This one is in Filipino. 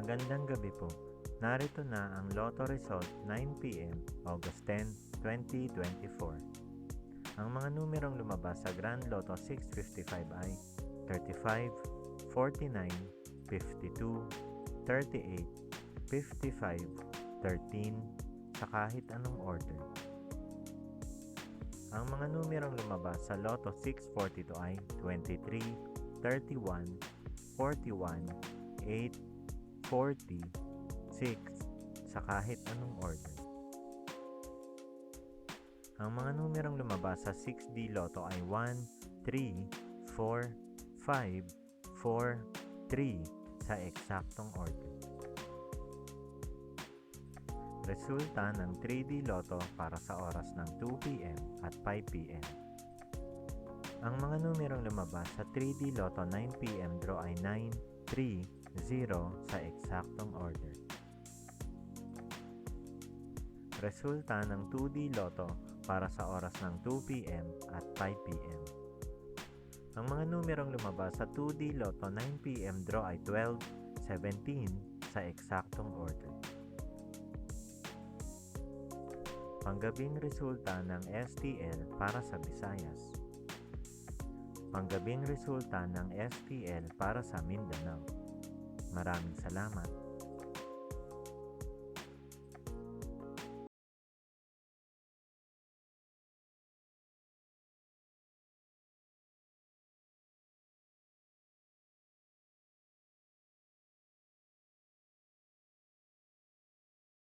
Magandang gabi po. Narito na ang Lotto result 9 p.m. August 10, 2024. Ang mga numerong lumabas sa Grand Lotto 655 ay 35, 49, 52, 38, 55, 13 sa kahit anong order. Ang mga numerong lumabas sa Lotto 642 ay 23, 31, 41, 8, 40, 6 sa kahit anong order. Ang mga numerong lumabas sa 6D Lotto ay 1, 3, 4, 5, 4, 3 sa eksaktong order. Resulta ng 3D Lotto para sa oras ng 2 p.m. at 5 p.m. Ang mga numerong lumabas sa 3D Lotto 9 p.m. draw ay 9, 3, 0 sa eksaktong order. Resulta ng 2D Lotto para sa oras ng 2 p.m. at 5 p.m. Ang mga numerong lumabas sa 2D Lotto 9 p.m. draw ay 12, 17 sa eksaktong order. Panggabing resulta ng STL para sa Visayas. Panggabing resulta ng STL para sa Mindanao. Maraming salamat.